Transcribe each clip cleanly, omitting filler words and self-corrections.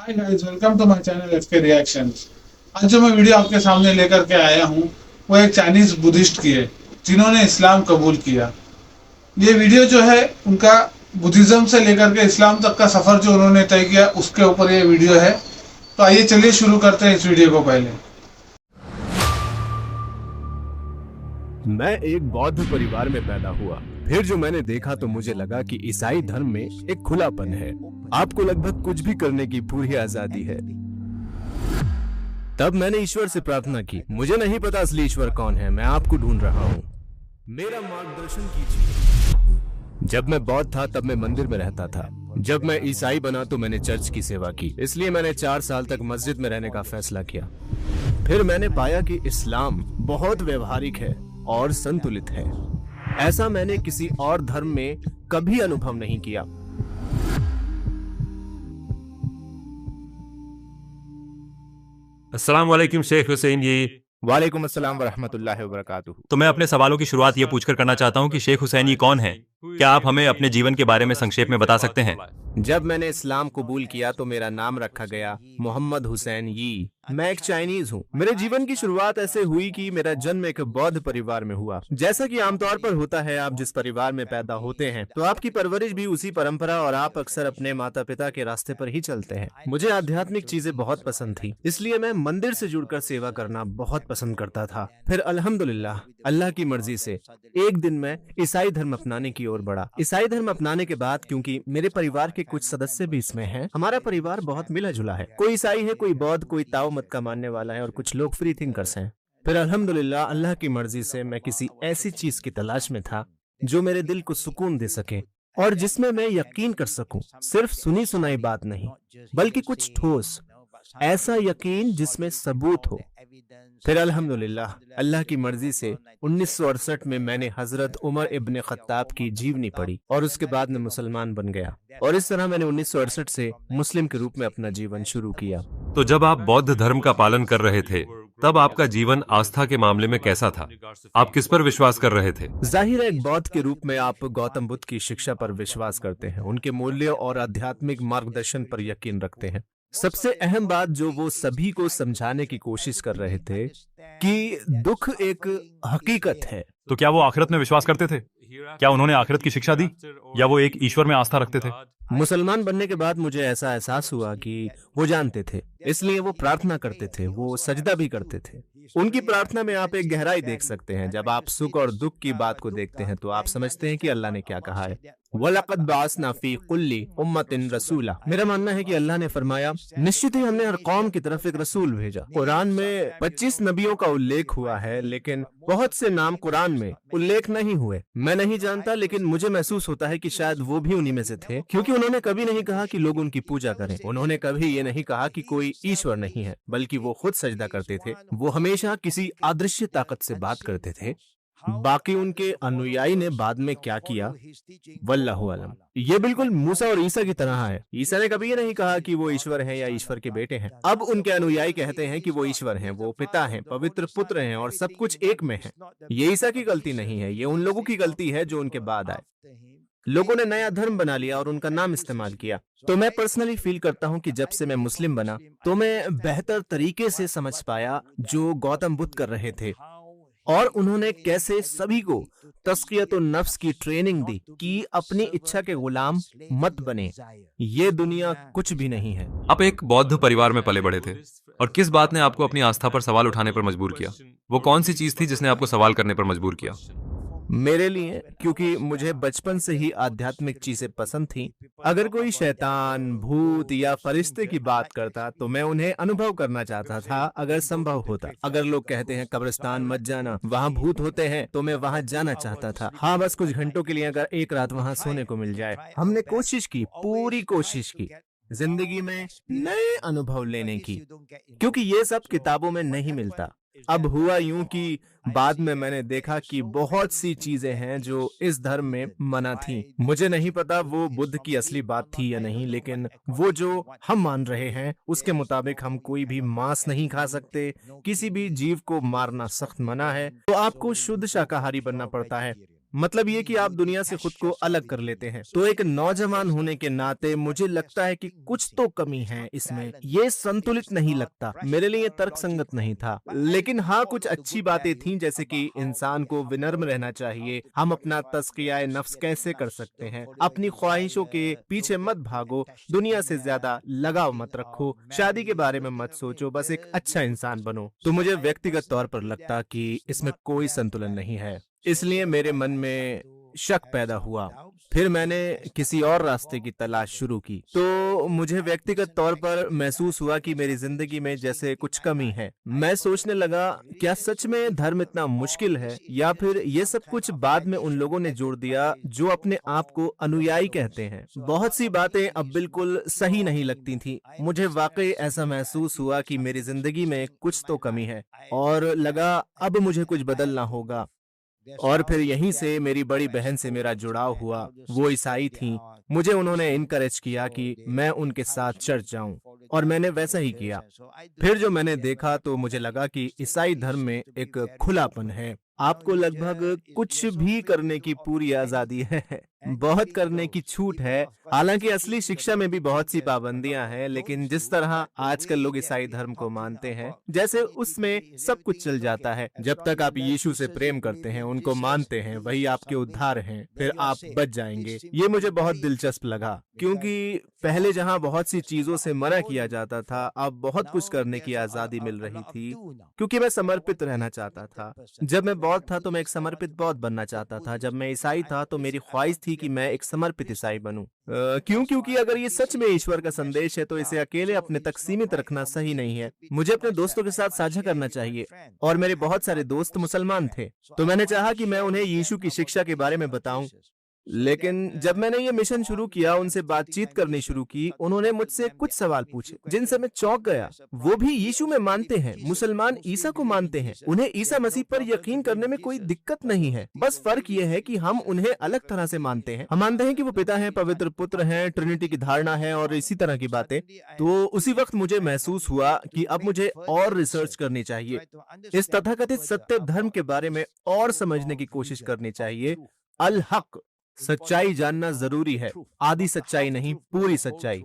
Hi guys, welcome to my channel FK reactions. आज जो मैं वीडियो आपके सामने लेकर के आया हूँ वो एक चाइनीज बुद्धिस्ट की है जिन्होंने इस्लाम कबूल किया। ये वीडियो जो है उनका बुद्धिज्म से लेकर के इस्लाम तक का सफर जो उन्होंने तय किया उसके ऊपर ये वीडियो है। तो आइए चलिए शुरू करते हैं इस वीडियो को। पहले मैं एक बौद्ध परिवार में पैदा हुआ। फिर जो मैंने देखा तो मुझे लगा कि ईसाई धर्म में एक खुलापन है। आपको लगभग कुछ भी करने की पूरी आजादी है। तब मैंने ईश्वर से प्रार्थना की। मुझे नहीं पता असली ईश्वर कौन है, मैं आपको ढूंढ रहा हूँ, मेरा मार्गदर्शन कीजिए। जब मैं बौद्ध था तब मैं मंदिर में रहता था। जब मैं ईसाई बना तो मैंने चर्च की सेवा की। इसलिए मैंने 4 साल तक मस्जिद में रहने का फैसला किया। फिर मैंने पाया कि इस्लाम बहुत व्यवहारिक है और संतुलित है। ऐसा मैंने किसी और धर्म में कभी अनुभव नहीं किया। अस्सलाम वालेकुम शेख हुसैन जी। वालेकुम अस्सलाम वरहमतुल्लाहि वबरकातुहू। तो मैं अपने सवालों की शुरुआत ये पूछकर करना चाहता हूँ कि शेख हुसैन ये कौन है। क्या आप हमें अपने जीवन के बारे में संक्षेप में बता सकते हैं? जब मैंने इस्लाम कबूल किया तो मेरा नाम रखा गया मोहम्मद हुसैन यी। मैं एक चाइनीज हूँ। मेरे जीवन की शुरुआत ऐसे हुई कि मेरा जन्म एक बौद्ध परिवार में हुआ। जैसा कि आमतौर पर होता है, आप जिस परिवार में पैदा होते हैं तो आपकी परवरिश भी उसी परंपरा और आप अक्सर अपने माता पिता के रास्ते पर ही चलते हैं। मुझे आध्यात्मिक चीजें बहुत पसंद थी, इसलिए मैं मंदिर से जुड़कर सेवा करना बहुत पसंद करता था। फिर अल्हम्दुलिल्लाह अल्लाह की मर्जी से एक दिन मैं ईसाई धर्म अपनाने की ओर बढ़ा। ईसाई धर्म अपनाने के बाद, क्योंकि मेरे परिवार के कुछ सदस्य भी इसमें हैं, हमारा परिवार बहुत मिला जुला है। कोई ईसाई है, कोई बौद्ध, कोई ताओ मत का मानने वाला है और कुछ लोग फ्री थिंकर्स हैं। फिर अल्हम्दुलिल्लाह अल्लाह की मर्जी से मैं किसी ऐसी चीज की तलाश में था जो मेरे दिल को सुकून दे सके और जिसमें मैं यकीन कर सकूं। सिर्फ सुनी सुनाई बात नहीं, बल्कि कुछ ठोस, ऐसा यकीन जिसमें सबूत हो। फिर अल्हम्दुलिल्लाह अल्लाह की मर्जी से 1968 में मैंने हजरत उमर इब्न खत्ताब की जीवनी पढ़ी और उसके बाद मैं मुसलमान बन गया। और इस तरह मैंने 1968 से मुस्लिम के रूप में अपना जीवन शुरू किया। तो जब आप बौद्ध धर्म का पालन कर रहे थे तब आपका जीवन आस्था के मामले में कैसा था? आप किस पर विश्वास कर रहे थे? जाहिर है, एक बौद्ध के रूप में आप गौतम बुद्ध की शिक्षा पर विश्वास करते हैं, उनके मूल्यों और आध्यात्मिक मार्गदर्शन पर यकीन रखते हैं। सबसे अहम बात जो वो सभी को समझाने की कोशिश कर रहे थे कि दुख एक हकीकत है। तो क्या वो आखिरत में विश्वास करते थे? क्या उन्होंने आखिरत की शिक्षा दी या वो एक ईश्वर में आस्था रखते थे? मुसलमान बनने के बाद मुझे ऐसा एहसास हुआ कि वो जानते थे, इसलिए वो प्रार्थना करते थे, वो सजदा भी करते थे। उनकी प्रार्थना में आप एक गहराई देख सकते हैं। जब आप सुख और दुख की बात को देखते हैं तो आप समझते हैं कि अल्लाह ने क्या कहा है। वलक़द बअसना फी कुल्ली उम्मतिन रसूला। मेरा मानना है कि अल्लाह ने फरमाया, निश्चित ही हमने हर कौम की तरफ एक रसूल भेजा। कुरान में 25 नबियों का उल्लेख हुआ है, लेकिन बहुत से नाम कुरान में उल्लेख नहीं हुए। मैं नहीं जानता, लेकिन मुझे महसूस होता है कि शायद वो भी उन्हीं में से थे, क्योंकि उन्होंने कभी नहीं कहा कि लोग उनकी पूजा करें। उन्होंने कभी ये नहीं कहा कि कोई ईश्वर नहीं है, बल्कि वो खुद सजदा करते थे। वो हमेशा किसी अदृश्य ताकत से बात करते थे। बाकी उनके अनुयायी ने बाद में क्या किया, वल्लाहु आलम। ये बिल्कुल मूसा और ईसा की तरह है। ईसा ने कभी ये नहीं कहा कि वो ईश्वर हैं या ईश्वर के बेटे हैं। अब उनके अनुयायी कहते हैं कि वो ईश्वर हैं, वो पिता हैं, पवित्र पुत्र हैं और सब कुछ एक में है। ये ईसा की गलती नहीं है, ये उन लोगों की गलती है जो उनके बाद आए। लोगों ने नया धर्म बना लिया और उनका नाम इस्तेमाल किया। तो मैं पर्सनली फील करता हूँ कि जब से मैं मुस्लिम बना तो मैं बेहतर तरीके से समझ पाया जो गौतम बुद्ध कर रहे थे और उन्होंने कैसे सभी को तस्कियत नफ्स की ट्रेनिंग दी कि अपनी इच्छा के गुलाम मत बने। ये दुनिया कुछ भी नहीं है। आप एक बौद्ध परिवार में पले बढ़े थे और किस बात ने आपको अपनी आस्था पर सवाल उठाने पर मजबूर किया? वो कौन सी चीज थी जिसने आपको सवाल करने पर मजबूर किया? मेरे लिए, क्योंकि मुझे बचपन से ही आध्यात्मिक चीजें पसंद थीं। अगर कोई शैतान, भूत या फरिश्ते की बात करता तो मैं उन्हें अनुभव करना चाहता था, अगर संभव होता। अगर लोग कहते हैं कब्रिस्तान मत जाना, वहाँ भूत होते हैं, तो मैं वहाँ जाना चाहता था। हाँ, बस कुछ घंटों के लिए अगर एक रात वहाँ सोने को मिल जाए। हमने कोशिश की, पूरी कोशिश की, जिंदगी में नए अनुभव लेने की, क्योंकि ये सब किताबों में नहीं मिलता। अब हुआ यूं कि बाद में मैंने देखा कि बहुत सी चीजें हैं जो इस धर्म में मना थी। मुझे नहीं पता वो बुद्ध की असली बात थी या नहीं, लेकिन वो जो हम मान रहे हैं उसके मुताबिक हम कोई भी मांस नहीं खा सकते, किसी भी जीव को मारना सख्त मना है, तो आपको शुद्ध शाकाहारी बनना पड़ता है। मतलब ये कि आप दुनिया से खुद को अलग कर लेते हैं। तो एक नौजवान होने के नाते मुझे लगता है कि कुछ तो कमी है इसमें, ये संतुलित नहीं लगता। मेरे लिए तर्कसंगत नहीं था, लेकिन हाँ कुछ अच्छी बातें थीं, जैसे कि इंसान को विनम्र रहना चाहिए, हम अपना तज़किया नफ्स कैसे कर सकते हैं, अपनी ख्वाहिशों के पीछे मत भागो, दुनिया से ज्यादा लगाव मत रखो, शादी के बारे में मत सोचो, बस एक अच्छा इंसान बनो। तो मुझे व्यक्तिगत तौर पर लगता कि इसमें कोई संतुलन नहीं है, इसलिए मेरे मन में शक पैदा हुआ। फिर मैंने किसी और रास्ते की तलाश शुरू की। तो मुझे व्यक्तिगत तौर पर महसूस हुआ कि मेरी जिंदगी में जैसे कुछ कमी है। मैं सोचने लगा, क्या सच में धर्म इतना मुश्किल है, या फिर ये सब कुछ बाद में उन लोगों ने जोड़ दिया जो अपने आप को अनुयायी कहते हैं। बहुत सी बातें अब बिल्कुल सही नहीं लगती थी। मुझे वाकई ऐसा महसूस हुआ कि मेरी जिंदगी में कुछ तो कमी है, और लगा अब मुझे कुछ बदलना होगा। और फिर यहीं से मेरी बड़ी बहन से मेरा जुड़ाव हुआ। वो ईसाई थीं। मुझे उन्होंने इनकरेज किया कि मैं उनके साथ चर्च जाऊं, और मैंने वैसा ही किया। फिर जो मैंने देखा तो मुझे लगा कि ईसाई धर्म में एक खुलापन है। आपको लगभग कुछ भी करने की पूरी आजादी है, बहुत करने की छूट है। हालांकि असली शिक्षा में भी बहुत सी पाबंदियां हैं, लेकिन जिस तरह आजकल लोग ईसाई धर्म को मानते हैं, जैसे उसमें सब कुछ चल जाता है। जब तक आप यीशु से प्रेम करते हैं, उनको मानते हैं, वही आपके उद्धार हैं, फिर आप बच जाएंगे। ये मुझे बहुत दिलचस्प लगा, क्योंकि पहले जहां बहुत सी चीजों से मना किया जाता था, अब बहुत कुछ करने की आजादी मिल रही थी, क्योंकि मैं समर्पित रहना चाहता था। जब मैं बौद्ध था तो मैं एक समर्पित बौद्ध बनना चाहता था। जब मैं ईसाई था तो मेरी ख्वाहिश थी कि मैं एक समर्पित ईसाई बनूं। क्योंकि अगर ये सच में ईश्वर का संदेश है तो इसे अकेले अपने तक सीमित रखना सही नहीं है। मुझे अपने दोस्तों के साथ साझा करना चाहिए, और मेरे बहुत सारे दोस्त मुसलमान थे, तो मैंने चाहा कि मैं उन्हें यीशु की शिक्षा के बारे में बताऊं। लेकिन जब मैंने ये मिशन शुरू किया, उनसे बातचीत करनी शुरू की, उन्होंने मुझसे कुछ सवाल पूछे जिनसे मैं चौंक गया। वो भी यीशु में मानते हैं, मुसलमान ईसा को मानते हैं, उन्हें ईसा मसीह पर यकीन करने में कोई दिक्कत नहीं है। बस फर्क ये है कि हम उन्हें अलग तरह से मानते हैं। हम मानते हैं कि वो पिता हैं, पवित्र पुत्र हैं, ट्रिनिटी की धारणा है और इसी तरह की बातें। तो उसी वक्त मुझे महसूस हुआ कि अब मुझे और रिसर्च करनी चाहिए, इस तथाकथित सत्य धर्म के बारे में और समझने की कोशिश करनी चाहिए। अल हक, सच्चाई जानना जरूरी है, आधी सच्चाई नहीं, पूरी सच्चाई।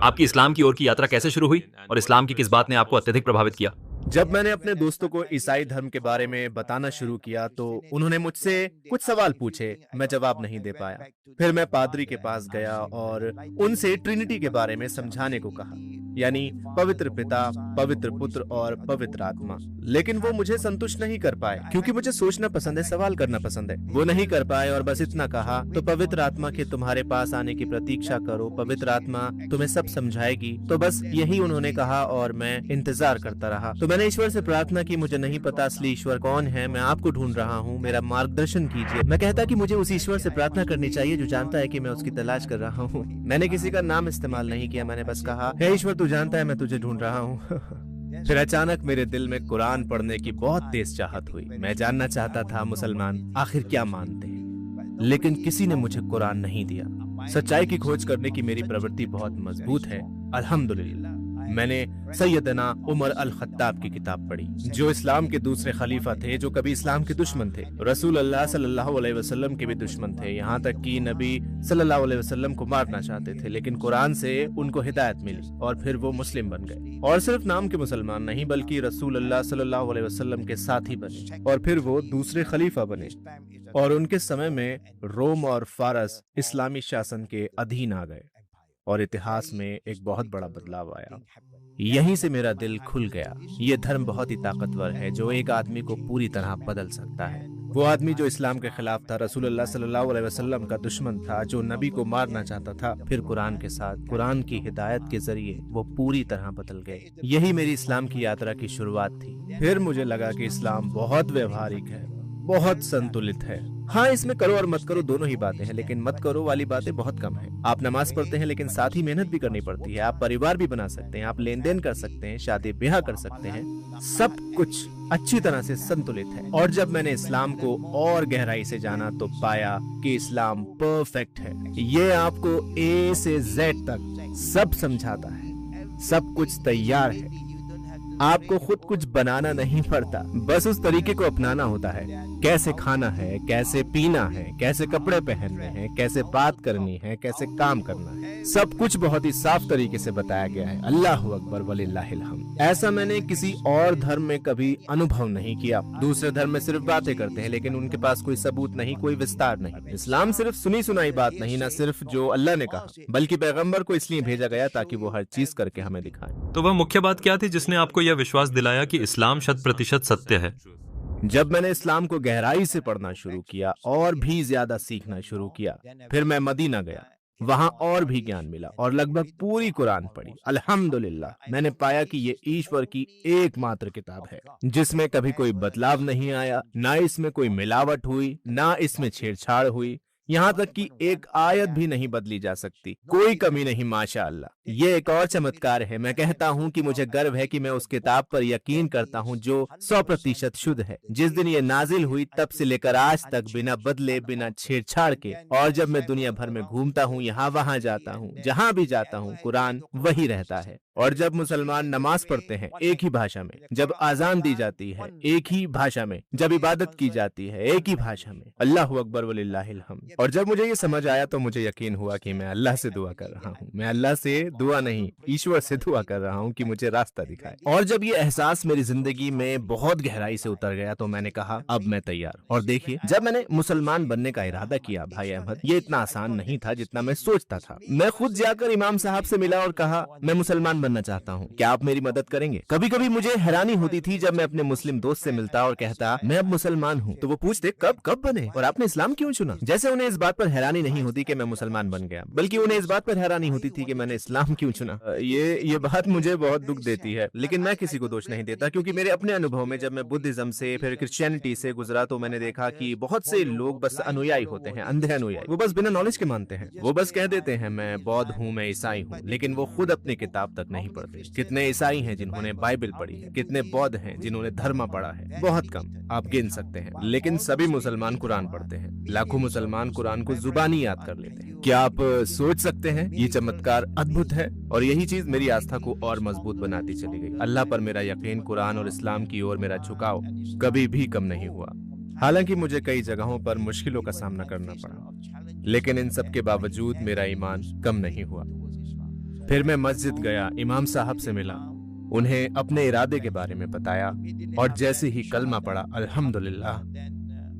आपकी इस्लाम की ओर की यात्रा कैसे शुरू हुई और इस्लाम की किस बात ने आपको अत्यधिक प्रभावित किया? जब मैंने अपने दोस्तों को ईसाई धर्म के बारे में बताना शुरू किया तो उन्होंने मुझसे कुछ सवाल पूछे, मैं जवाब नहीं दे पाया। फिर मैं पादरी के पास गया और उनसे ट्रिनिटी के बारे में समझाने को कहा, यानी पवित्र पिता, पवित्र पुत्र और पवित्र आत्मा। लेकिन वो मुझे संतुष्ट नहीं कर पाए, क्योंकि मुझे सोचना पसंद है, सवाल करना पसंद है। वो नहीं कर पाए और बस इतना कहा, तो पवित्र आत्मा के तुम्हारे पास आने की प्रतीक्षा करो, पवित्र आत्मा तुम्हें सब समझाएगी। तो बस यही उन्होंने कहा और मैं इंतजार करता रहा। तो मैंने ईश्वर से प्रार्थना की, मुझे नहीं पता असली ईश्वर कौन है, मैं आपको ढूंढ रहा हूँ, मेरा मार्गदर्शन कीजिए। मैं कहता कि मुझे उस ईश्वर से प्रार्थना करनी चाहिए जो जानता है कि मैं उसकी तलाश कर रहा हूँ। मैंने किसी का नाम इस्तेमाल नहीं किया, मैंने बस कहा, हे ईश्वर तू जानता है मैं तुझे ढूंढ रहा हूँ। फिर अचानक मेरे दिल में कुरान पढ़ने की बहुत तेज चाहत हुई। मैं जानना चाहता था मुसलमान आखिर क्या मानते हैं, लेकिन किसी ने मुझे कुरान नहीं दिया। सच्चाई की खोज करने की मेरी प्रवृत्ति बहुत मजबूत है, अल्हम्दुलिल्लाह। मैंने सैयदना उमर अल खत्ताब की किताब पढ़ी, जो इस्लाम के दूसरे खलीफा थे, जो कभी इस्लाम के दुश्मन थे। रसूल अल्लाह सल्लल्लाहु अलैहि वसल्लम के भी दुश्मन थे, यहाँ तक कि नबी सल्लल्लाहु अलैहि वसल्लम को मारना चाहते थे। लेकिन कुरान से उनको हिदायत मिली और फिर वो मुस्लिम बन गए, और सिर्फ नाम के मुसलमान नहीं बल्कि रसूल अल्लाह सल्लल्लाहु अलैहि वसल्लम के साथी बने, और फिर वो दूसरे खलीफा बने। और उनके समय में रोम और फारस इस्लामी शासन के अधीन आ गए और इतिहास में एक बहुत बड़ा बदलाव आया। यहीं से मेरा दिल खुल गया। ये धर्म बहुत ही ताकतवर है, जो एक आदमी को पूरी तरह बदल सकता है। वो आदमी जो इस्लाम के खिलाफ था, रसूल अल्लाह सल्लल्लाहु अलैहि वसल्लम का दुश्मन था, जो नबी को मारना चाहता था, फिर कुरान के साथ, कुरान की हिदायत के जरिए वो पूरी तरह बदल गए। यही मेरी इस्लाम की यात्रा की शुरुआत थी। फिर मुझे लगा कि इस्लाम बहुत व्यवहारिक है, बहुत संतुलित है। हाँ, इसमें करो और मत करो दोनों ही बातें हैं, लेकिन मत करो वाली बातें बहुत कम है। आप नमाज पढ़ते हैं, लेकिन साथ ही मेहनत भी करनी पड़ती है। आप परिवार भी बना सकते हैं, आप लेन देन कर सकते हैं, शादी ब्याह कर सकते हैं। सब कुछ अच्छी तरह से संतुलित है। और जब मैंने इस्लाम को और गहराई से जाना तो पाया कि इस्लाम परफेक्ट है। ये आपको ए से जेड तक सब समझाता है, सब कुछ तैयार है। आपको खुद कुछ बनाना नहीं पड़ता, बस उस तरीके को अपनाना होता है। कैसे खाना है, कैसे पीना है, कैसे कपड़े पहनने हैं, कैसे बात करनी है, कैसे काम करना है, सब कुछ बहुत ही साफ तरीके से बताया गया है। अल्लाह अकबर वलिल्लाहिल हम्द। ऐसा मैंने किसी और धर्म में कभी अनुभव नहीं किया। दूसरे धर्म में सिर्फ बातें करते हैं, लेकिन उनके पास कोई सबूत नहीं, कोई विस्तार नहीं। इस्लाम सिर्फ सुनी सुनाई बात नहीं, न सिर्फ जो अल्लाह ने कहा, बल्कि पैगंबर को इसलिए भेजा गया ताकि वो हर चीज करके हमें दिखाए। तो वह मुख्य बात क्या थी जिसने आपको यह विश्वास दिलाया कि इस्लाम 100% सत्य है? जब मैंने इस्लाम को गहराई से पढ़ना शुरू किया और भी ज्यादा सीखना शुरू किया, फिर मैं मदीना गया, वहां और भी ज्ञान मिला और लगभग पूरी कुरान पढ़ी। अल्हम्दुलिल्लाह, मैंने पाया कि ये ईश्वर की एकमात्र किताब है जिसमें कभी कोई बदलाव नहीं आया, ना इसमें कोई मिलावट हुई, ना इसमें छेड़छाड़ हुई, यहाँ तक कि एक आयत भी नहीं बदली जा सकती, कोई कमी नहीं। माशाअल्लाह, ये एक और चमत्कार है। मैं कहता हूँ कि मुझे गर्व है कि मैं उस किताब पर यकीन करता हूँ जो 100% शुद्ध है। जिस दिन ये नाजिल हुई तब से लेकर आज तक बिना बदले, बिना छेड़छाड़ के, और जब मैं दुनिया भर में घूमता हूँ, यहाँ वहाँ जाता हूँ, जहाँ भी जाता हूँ, कुरान वही रहता है। और जब मुसलमान नमाज पढ़ते हैं एक ही भाषा में, जब आजान दी जाती है एक ही भाषा में, जब इबादत की जाती है एक ही भाषा में, अल्लाह अकबर वलिल्लाहिल हम्द। और जब मुझे ये समझ आया तो मुझे यकीन हुआ कि मैं अल्लाह से दुआ कर रहा हूँ। मैं अल्लाह से दुआ नहीं, ईश्वर से दुआ कर रहा हूँ कि मुझे रास्ता दिखाए। और जब ये एहसास मेरी जिंदगी में बहुत गहराई से उतर गया तो मैंने कहा अब मैं तैयार। और देखिए, जब मैंने मुसलमान बनने का इरादा किया भाई अहमद, ये इतना आसान नहीं था जितना मैं सोचता था। मैं खुद जाकर इमाम साहब से मिला और कहा मैं मुसलमान बनना चाहता हूँ, क्या आप मेरी मदद करेंगे? कभी कभी मुझे हैरानी होती थी जब मैं अपने मुस्लिम दोस्त से मिलता और कहता मैं अब मुसलमान हूँ, तो वो पूछते कब बने और आपने इस्लाम क्यों चुना? जैसे उन्हें इस बात पर हैरानी नहीं होती कि मैं मुसलमान बन गया, बल्कि उन्हें इस बात पर हैरानी होती थी कि मैंने इस्लाम क्यों चुना। ये बात मुझे बहुत दुख देती है, लेकिन मैं किसी को दोष नहीं देता, क्योंकि मेरे अपने अनुभव में जब मैं बुद्धिज्म से फिर क्रिश्चियनिटी से गुजरा तो मैंने देखा कि बहुत से लोग बस अनुयायी होते हैं, अंधे अनुयायी। वो बस बिना नॉलेज के मानते हैं। वो बस कह देते हैं मैं बौद्ध हूँ, मैं ईसाई हूँ, लेकिन वो खुद अपनी किताब तक नहीं पढ़ते। कितने ईसाई हैं जिन्होंने बाइबल पढ़ी है, कितने बौद्ध हैं जिन्होंने धर्म पढ़ा है? बहुत कम, आप गिन सकते हैं। लेकिन सभी मुसलमान कुरान पढ़ते हैं। लाखों मुसलमान कुरान को जुबानी याद कर लेते हैं। क्या आप सोच सकते हैं? ये चमत्कार अद्भुत है और यही चीज मेरी आस्था को और मजबूत बनाती चली गई। अल्लाह पर मेरा यकीन, कुरान और इस्लाम की ओर मेरा झुकाव कभी भी कम नहीं हुआ। हालांकि मुझे कई जगहों पर मुश्किलों का सामना करना पड़ा, लेकिन इन सब के बावजूद मेरा ईमान कम नहीं हुआ। फिर मैं मस्जिद गया, इमाम साहब से मिला, उन्हें अपने इरादे के बारे में बताया और जैसे ही कलमा पढ़ा, अल्हम्दुलिल्लाह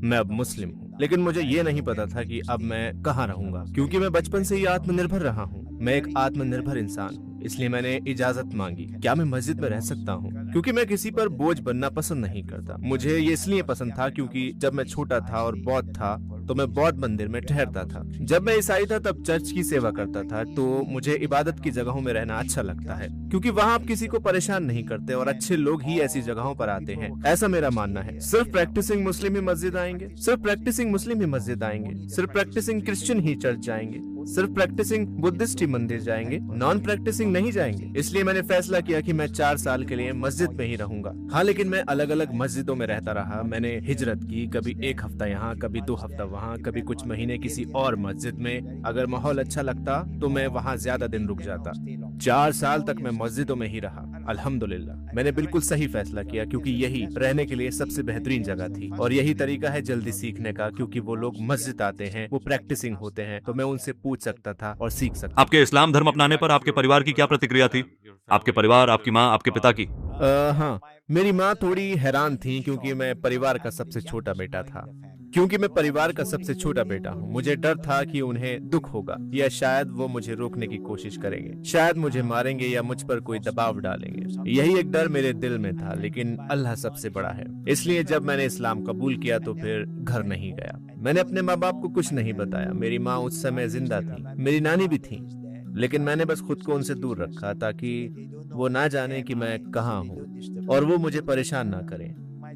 मैं अब मुस्लिम हूँ। लेकिन मुझे ये नहीं पता था कि अब मैं कहाँ रहूंगा, क्योंकि मैं बचपन से ही आत्मनिर्भर रहा हूँ। मैं एक आत्मनिर्भर इंसान हूँ, इसलिए मैंने इजाजत मांगी, क्या मैं मस्जिद में रह सकता हूँ? क्योंकि मैं किसी पर बोझ बनना पसंद नहीं करता। मुझे ये इसलिए पसंद था क्योंकि जब मैं छोटा था और बौद्ध था तो मैं बौद्ध मंदिर में ठहरता था। जब मैं ईसाई था तब चर्च की सेवा करता था, तो मुझे इबादत की जगहों में रहना अच्छा लगता है, क्योंकि वहाँ आप किसी को परेशान नहीं करते और अच्छे लोग ही ऐसी जगहों पर आते हैं, ऐसा मेरा मानना है। सिर्फ प्रैक्टिसिंग मुस्लिम ही मस्जिद आएंगे, सिर्फ प्रैक्टिसिंग मुस्लिम ही मस्जिद आएंगे, सिर्फ प्रैक्टिसिंग क्रिश्चियन ही चर्च जाएंगे, सिर्फ प्रैक्टिसिंग बुद्धिस्ट ही मंदिर जाएंगे, नॉन प्रैक्टिसिंग नहीं जाएंगे। इसलिए मैंने फैसला किया कि मैं 4 साल के लिए मस्जिद में ही रहूंगा। हाँ, लेकिन मैं अलग अलग मस्जिदों में रहता रहा। मैंने हिजरत की, कभी 1 हफ्ता यहाँ, कभी 2 हफ्ता वहाँ, कभी कुछ महीने किसी और मस्जिद में। अगर माहौल अच्छा लगता तो मैं वहाँ ज्यादा दिन रुक जाता। 4 साल तक मैं मस्जिदों में ही रहा। अल्हम्दुलिल्लाह, मैंने बिल्कुल सही फैसला किया, क्योंकि यही रहने के लिए सबसे बेहतरीन जगह थी और यही तरीका है जल्दी सीखने का, क्योंकि वो लोग मस्जिद आते हैं, वो प्रैक्टिसिंग होते हैं, तो मैं उनसे पूछ सकता था और सीख सकता। आपके इस्लाम धर्म अपनाने पर आपके परिवार की क्या प्रतिक्रिया थी? आपके परिवार, आपकी माँ, आपके पिता की? हाँ, मेरी माँ थोड़ी हैरान थी, क्योंकि मैं परिवार का सबसे छोटा बेटा था। मुझे डर था कि उन्हें दुख होगा या शायद वो मुझे रोकने की कोशिश करेंगे, शायद मुझे मारेंगे या मुझ पर कोई दबाव डालेंगे। यही एक डर मेरे दिल में था, लेकिन अल्लाह सबसे बड़ा है। इसलिए जब मैंने इस्लाम कबूल किया तो फिर घर नहीं गया। मैंने अपने माँ बाप को कुछ नहीं बताया। मेरी माँ उस समय जिंदा थी, मेरी नानी भी थी, लेकिन मैंने बस खुद को उनसे दूर रखा ताकि वो ना जाने कि मैं कहाँ हूँ और वो मुझे परेशान ना करें।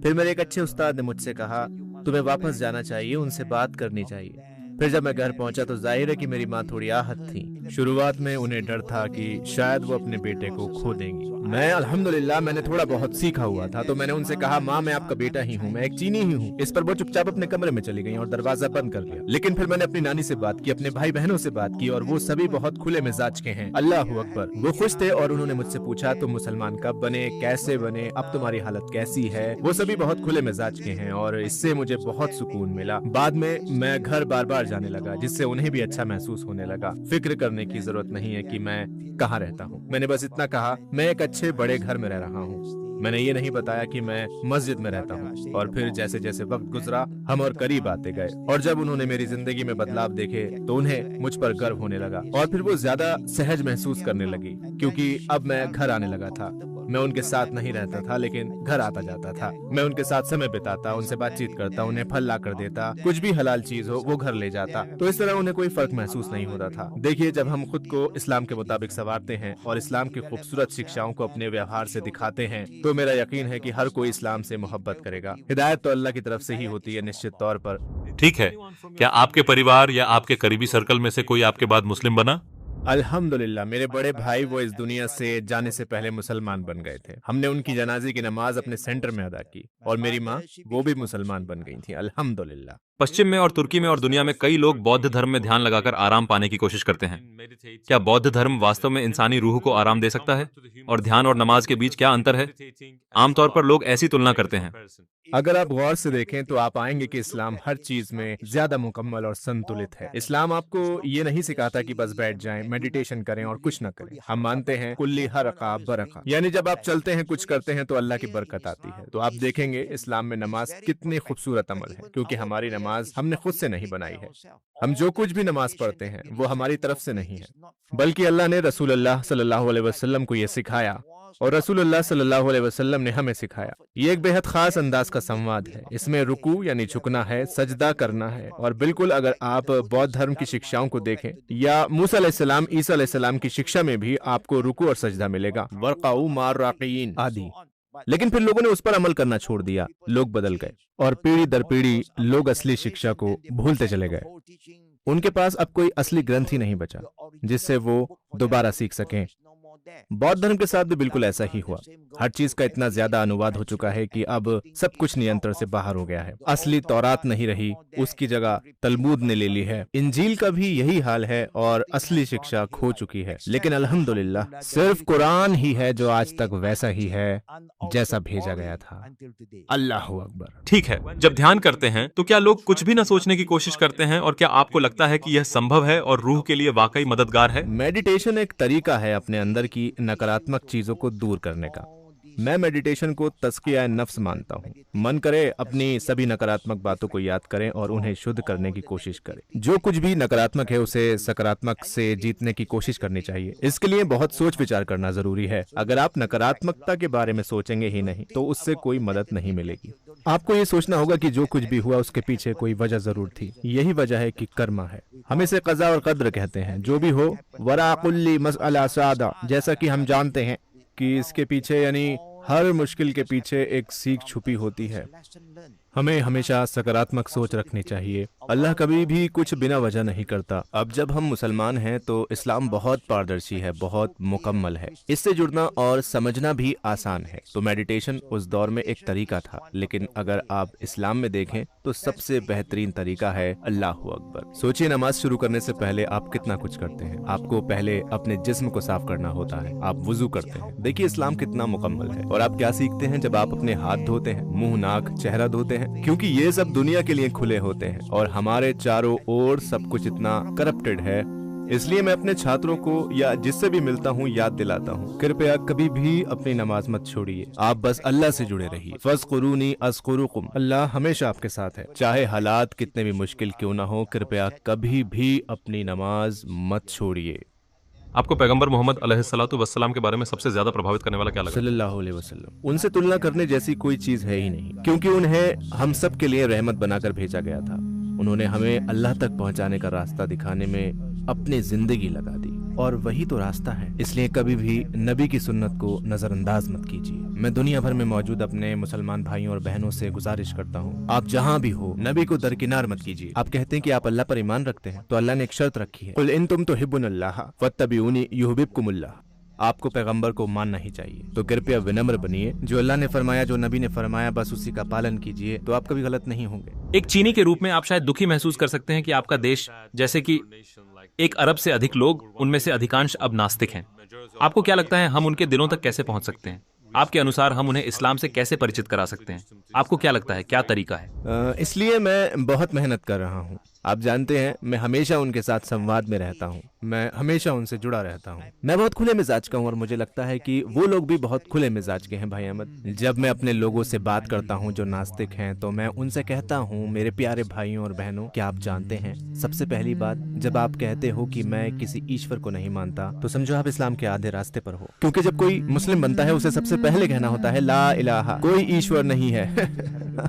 फिर मेरे एक अच्छे उस्ताद ने मुझसे कहा तुम्हें वापस जाना चाहिए, उनसे बात करनी चाहिए। फिर जब मैं घर पहुंचा तो जाहिर है कि मेरी माँ थोड़ी आहत थी। शुरुआत में उन्हें डर था कि शायद वो अपने बेटे को खो देंगी। मैं अल्हम्दुलिल्लाह मैंने थोड़ा बहुत सीखा हुआ था, तो मैंने उनसे कहा, माँ मैं आपका बेटा ही हूँ, मैं एक चीनी ही हूँ। इस पर वो चुपचाप अपने कमरे में चली गई और दरवाजा बंद कर लिया। लेकिन फिर मैंने अपनी नानी से बात की, अपने भाई बहनों से बात की, और वो सभी बहुत खुले मिजाज के हैं। अल्लाह अकबर। वो खुश थे और उन्होंने मुझसे पूछा, तुम मुसलमान कब बने, कैसे बने, अब तुम्हारी हालत कैसी है। वो सभी बहुत खुले मिजाज के हैं और इससे मुझे बहुत सुकून मिला। बाद में मैं घर बार बार जाने लगा, जिससे उन्हें भी अच्छा महसूस होने लगा। फिक्र करने की जरूरत नहीं है कि मैं कहाँ रहता हूँ। मैंने बस इतना कहा, मैं एक अच्छे बड़े घर में रह रहा हूँ। मैंने ये नहीं बताया कि मैं मस्जिद में रहता हूँ। और फिर जैसे जैसे वक्त गुजरा हम और करीब आते गए, और जब उन्होंने मेरी जिंदगी में बदलाव देखे तो उन्हें मुझ पर गर्व होने लगा और फिर वो ज्यादा सहज महसूस करने लगी, क्योंकि अब मैं घर आने लगा था। मैं उनके साथ नहीं रहता था, लेकिन घर आता जाता था। मैं उनके साथ समय बिताता, उनसे बातचीत करता, उन्हें फल ला कर देता, कुछ भी हलाल चीज हो वो घर ले जाता। तो इस तरह उन्हें कोई फर्क महसूस नहीं होता था। देखिए, जब हम खुद को इस्लाम के मुताबिक संवारते हैं और इस्लाम की खूबसूरत शिक्षाओं को अपने व्यवहार से दिखाते हैं, तो मेरा यकीन है कि हर कोई इस्लाम से मोहब्बत करेगा। हिदायत तो अल्लाह की तरफ से ही होती है निश्चित तौर पर। ठीक है, क्या आपके परिवार या आपके करीबी सर्कल में से कोई आपके बाद मुस्लिम बना? अल्हम्दुलिल्लाह मेरे बड़े भाई वो इस दुनिया से जाने से पहले मुसलमान बन गए थे। हमने उनकी जनाजे की नमाज अपने सेंटर में अदा की, और मेरी माँ वो भी मुसलमान बन गई थी, अल्हम्दुलिल्लाह। पश्चिम में और तुर्की में और दुनिया में कई लोग बौद्ध धर्म में ध्यान लगाकर आराम पाने की कोशिश करते हैं। क्या बौद्ध धर्म वास्तव में इंसानी रूह को आराम दे सकता है? और ध्यान और नमाज के बीच क्या अंतर है? आमतौर पर लोग ऐसी तुलना करते हैं। अगर आप गौर से देखें तो आप पाएंगे कि इस्लाम हर चीज में ज्यादा मुकम्मल और संतुलित है। इस्लाम आपको ये नहीं सिखाता कि बस बैठ जाएं, मेडिटेशन करें और कुछ न करें। हम मानते हैं कुल्ली हरका बरका, यानी जब आप चलते हैं, कुछ करते हैं तो अल्लाह की बरकत आती है। तो आप देखेंगे इस्लाम में नमाज कितनी खूबसूरत अमल है, क्योंकि हमारी नमाज हमने खुद से नहीं बनाई है। हम जो कुछ भी नमाज पढ़ते हैं वो हमारी तरफ से नहीं है, बल्कि अल्लाह ने रसूलुल्लाह सल्लल्लाहु अलैहि वसल्लम को ये सिखाया और रसूलुल्लाह सल्लल्लाहु अलैहि वसल्लम ने हमें सिखाया। ये एक बेहद खास अंदाज का संवाद है। इसमें रुकू यानी झुकना है, सजदा करना है। और बिल्कुल अगर आप बौद्ध धर्म की शिक्षाओं को देखें या मूसा अलैहिस्सलाम, ईसा अलैहिस्सलाम की शिक्षा में भी आपको रुकू और सजदा मिलेगा, वर्काऊ मार राकीन आदि। लेकिन फिर लोगों ने उस पर अमल करना छोड़ दिया, लोग बदल गए और पीढ़ी दर पीढ़ी लोग असली शिक्षा को भूलते चले गए। उनके पास अब कोई असली ग्रंथ ही नहीं बचा जिससे वो दोबारा सीख सकें। बौद्ध धर्म के साथ भी बिल्कुल ऐसा ही हुआ। हर चीज का इतना ज्यादा अनुवाद हो चुका है कि अब सब कुछ नियंत्रण से बाहर हो गया है। असली तौरात नहीं रही, उसकी जगह तलमूद ने ले ली है। इंजील का भी यही हाल है और असली शिक्षा खो चुकी है। लेकिन अल्हम्दुलिल्लाह सिर्फ कुरान ही है जो आज तक वैसा ही है जैसा भेजा गया था। अल्लाह अकबर। ठीक है, जब ध्यान करते हैं तो क्या लोग कुछ भी न सोचने की कोशिश करते हैं? और क्या आपको लगता है कि यह संभव है और रूह के लिए वाकई मददगार है? मेडिटेशन एक तरीका है अपने अंदर की नकारात्मक चीजों को दूर करने का। मैं मेडिटेशन को तज़किया नफ्स मानता हूँ। मन करे अपनी सभी नकारात्मक बातों को याद करें और उन्हें शुद्ध करने की कोशिश करें। जो कुछ भी नकारात्मक है उसे सकारात्मक से जीतने की कोशिश करनी चाहिए। इसके लिए बहुत सोच विचार करना जरूरी है। अगर आप नकारात्मकता के बारे में सोचेंगे ही नहीं तो उससे कोई मदद नहीं मिलेगी। आपको ये सोचना होगा कि जो कुछ भी हुआ उसके पीछे कोई वजह जरूर थी। यही वजह है कि कर्मा है। हम इसे कज़ा और कद्र कहते हैं। जो भी हो, वरा कुल्ली मसअला सादा, जैसा कि हम जानते हैं कि इसके पीछे यानी हर मुश्किल के पीछे एक सीख छुपी होती है। हमें हमेशा सकारात्मक सोच रखनी चाहिए। अल्लाह कभी भी कुछ बिना वजह नहीं करता। अब जब हम मुसलमान हैं तो इस्लाम बहुत पारदर्शी है, बहुत मुकम्मल है। इससे जुड़ना और समझना भी आसान है। तो मेडिटेशन उस दौर में एक तरीका था, लेकिन अगर आप इस्लाम में देखें तो सबसे बेहतरीन तरीका है अल्लाह अकबर। सोचिए, नमाज शुरू करने से पहले आप कितना कुछ करते हैं। आपको पहले अपने जिस्म को साफ करना होता है, आप वुजू करते हैं। देखिए इस्लाम कितना मुकम्मल है। और आप क्या सीखते हैं जब आप अपने हाथ धोते हैं, मुंह नाक चेहरा धोते हैं, क्योंकि ये सब दुनिया के लिए खुले होते हैं और हमारे चारों ओर सब कुछ इतना करप्टेड है। इसलिए मैं अपने छात्रों को या जिससे भी मिलता हूँ याद दिलाता हूँ, कृपया कभी भी अपनी नमाज मत छोड़िए। आप बस अल्लाह से जुड़े रहिए। फज़कुरूनी अज़कुरुकुम। अल्लाह हमेशा आपके साथ है, चाहे हालात कितने भी मुश्किल क्यों ना हो। कृपया कभी भी अपनी नमाज मत छोड़िए। आपको पैगंबर मोहम्मद अलैहिस्सलातु वस्सलाम के बारे में सबसे ज्यादा प्रभावित करने वाला क्या लगा? सल्लल्लाहु अलैहि वसल्लम। उनसे तुलना करने जैसी कोई चीज है ही नहीं, क्योंकि उन्हें हम सब के लिए रहमत बनाकर भेजा गया था। उन्होंने हमें अल्लाह तक पहुंचाने का रास्ता दिखाने में अपनी जिंदगी लगा दी। और वही तो रास्ता है। इसलिए कभी भी नबी की सुन्नत को नजरअंदाज मत कीजिए। मैं दुनिया भर में मौजूद अपने मुसलमान भाइयों और बहनों से गुजारिश करता हूँ, आप जहाँ भी हो नबी को दरकिनार मत कीजिए। आप कहते हैं कि आप अल्लाह पर ईमान रखते हैं, तो अल्लाह ने एक शर्त रखी है, कुल इन तुम तुहिब्बुनल्लाह फत्तबिऊनी युहिब्बुकुमुल्लाह। आपको पैगंबर को मानना ही चाहिए। तो कृपया विनम्र बनिए। जो अल्लाह ने फरमाया, जो नबी ने फरमाया, बस उसी का पालन कीजिए, तो आप कभी गलत नहीं होंगे। एक चीनी के रूप में आप शायद दुखी महसूस कर सकते हैं कि आपका देश, जैसे कि 1 अरब से अधिक लोग, उनमें से अधिकांश अब नास्तिक हैं। आपको क्या लगता है हम उनके दिलों तक कैसे पहुंच सकते हैं? आपके अनुसार हम उन्हें इस्लाम से कैसे परिचित करा सकते हैं? आपको क्या लगता है, क्या तरीका है? इसलिए मैं बहुत मेहनत कर रहा हूँ। आप जानते हैं, मैं हमेशा उनके साथ संवाद में रहता हूँ, मैं हमेशा उनसे जुड़ा रहता हूँ। मैं बहुत खुले मिजाज का हूँ और मुझे लगता है कि वो लोग भी बहुत खुले मिजाज के हैं भाई अहमद। जब मैं अपने लोगों से बात करता हूँ जो नास्तिक हैं, तो मैं उनसे कहता हूँ, मेरे प्यारे भाइयों और बहनों, क्या आप जानते हैं, सबसे पहली बात, जब आप कहते हो कि मैं किसी ईश्वर को नहीं मानता, तो समझो आप इस्लाम के आधे रास्ते पर हो। क्योंकि जब कोई मुस्लिम बनता है, उसे सबसे पहले कहना होता है ला इलाहा, कोई ईश्वर नहीं है।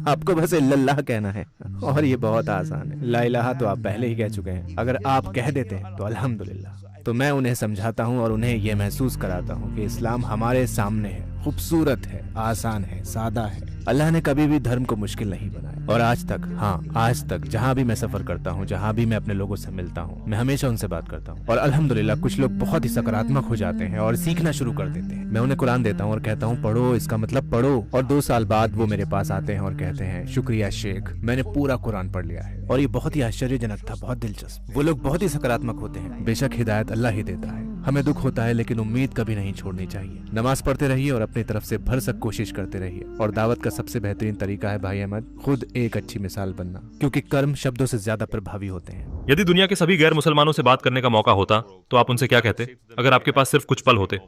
आपको बस इल्लल्लाह कहना है, और ये बहुत आसान है। ला इलाहा तो आप पहले ही कह चुके हैं। अगर आप कह देते हैं तो अल्हम्दुलिल्लाह। तो मैं उन्हें समझाता हूँ और उन्हें यह महसूस कराता हूँ कि इस्लाम हमारे सामने है, खूबसूरत है, आसान है, सादा है। अल्लाह ने कभी भी धर्म को मुश्किल नहीं बनाया। और आज तक, हाँ आज तक, जहाँ भी मैं सफर करता हूँ, जहाँ भी मैं अपने लोगों से मिलता हूँ, मैं हमेशा उनसे बात करता हूँ। और अल्हम्दुलिल्लाह कुछ लोग बहुत ही सकारात्मक हो जाते हैं और सीखना शुरू कर देते हैं। मैं उन्हें कुरान देता हूँ और कहता हूँ पढ़ो, इसका मतलब पढ़ो। और 2 साल बाद वो मेरे पास आते हैं और कहते हैं शुक्रिया शेख, मैंने पूरा कुरान पढ़ लिया है। और ये बहुत ही आश्चर्यजनक था, बहुत दिलचस्प। वो लोग बहुत ही सकारात्मक होते हैं। बेशक हिदायत अल्लाह ही देता है, हमें दुख होता है, लेकिन उम्मीद कभी नहीं छोड़नी चाहिए। नमाज पढ़ते रहिए और अपनी तरफ से भरसक कोशिश करते रहिए। और दावत का सबसे बेहतरीन तरीका है भाई अहमद, खुद एक अच्छी मिसाल बनना, क्योंकि कर्म शब्दों से ज्यादा प्रभावी होते हैं। यदि दुनिया के सभी गैर मुसलमानों से बात करने का मौका होता, तो आप उनसे क्या कहते, अगर आपके पास सिर्फ कुछ पल होते?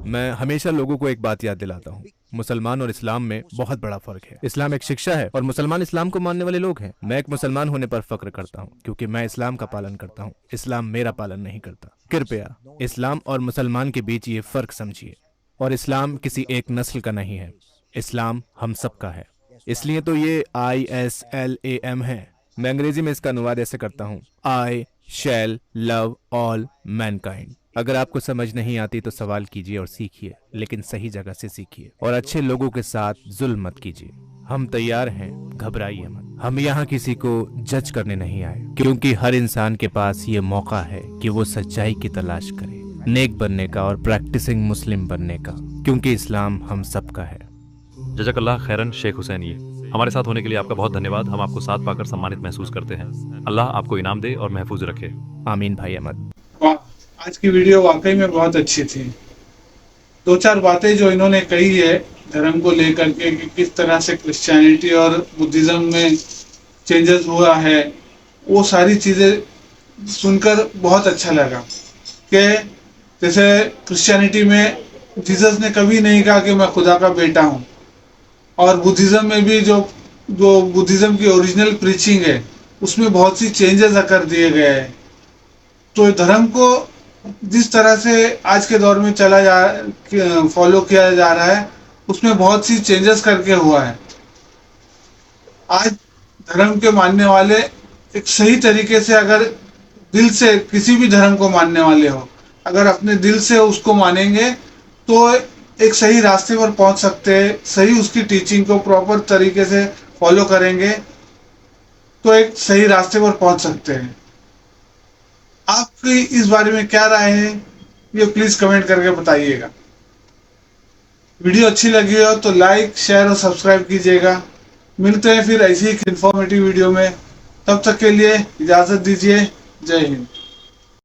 मैं हमेशा लोगों को एक बात याद दिलाता हूँ, मुसलमान और इस्लाम में बहुत बड़ा फर्क है। इस्लाम एक शिक्षा है और मुसलमान इस्लाम को मानने वाले लोग हैं। मैं एक मुसलमान होने पर फख्र करता हूँ, क्योंकि मैं इस्लाम का पालन करता हूँ, इस्लाम मेरा पालन नहीं करता। कृपया इस्लाम और मुसलमान के बीच ये फर्क समझिए। और इस्लाम किसी एक नस्ल का नहीं है, इस्लाम हम सब का है। इसलिए तो ये ISLAM है। मैं अंग्रेजी में इसका अनुवाद ऐसे करता हूँ, I shall love all mankind। अगर आपको समझ नहीं आती तो सवाल कीजिए और सीखिए, लेकिन सही जगह से सीखिए और अच्छे लोगों के साथ जुल्म मत कीजिए। हम तैयार हैं, घबराइए मत। हम यहाँ किसी को जज करने नहीं आए, क्योंकि हर इंसान के पास ये मौका है कि वो सच्चाई की तलाश करे, नेक बनने का और प्रैक्टिसिंग मुस्लिम बनने का, क्योंकि इस्लाम हम सब का है। जज़ाकल्लाह खैरन शेख हुसैन। ये हमारे साथ होने के लिए आपका बहुत धन्यवाद। हम आपको साथ पाकर सम्मानित महसूस करते हैं। अल्लाह आपको इनाम दे और महफूज रखे। आमीन भाई अहमद। वाह, आज की वीडियो वाकई में बहुत अच्छी थी। 2-4 बातें जो इन्होंने कही है धर्म को लेकर के, कि किस तरह से क्रिश्चियनिटी और बुद्धिज्म में चेंजेस हुआ है, वो सारी चीज़ें सुनकर बहुत अच्छा लगा। कि जैसे क्रिश्चियनिटी में जीसस ने कभी नहीं कहा कि मैं खुदा का बेटा हूँ, और बुद्धिज्म में भी जो बुद्धिज्म की ओरिजिनल प्रीचिंग है उसमें बहुत सी चेंजेस कर दिए गए हैं। तो धर्म को जिस तरह से आज के दौर में फॉलो किया जा रहा है, उसमें बहुत सी चेंजेस करके हुआ है। आज धर्म के मानने वाले एक सही तरीके से, अगर दिल से किसी भी धर्म को मानने वाले हो, अगर अपने दिल से उसको मानेंगे तो एक सही रास्ते पर पहुंच सकते हैं। सही उसकी टीचिंग को प्रॉपर तरीके से फॉलो करेंगे तो एक सही रास्ते पर पहुंच सकते हैं। आपकी इस बारे में क्या राय है, ये प्लीज कमेंट करके बताइएगा। वीडियो अच्छी लगी हो तो लाइक, शेयर और सब्सक्राइब कीजिएगा। मिलते हैं फिर ऐसी ही इंफॉर्मेटिव वीडियो में, तब तक के लिए इजाजत दीजिए। जय हिंद।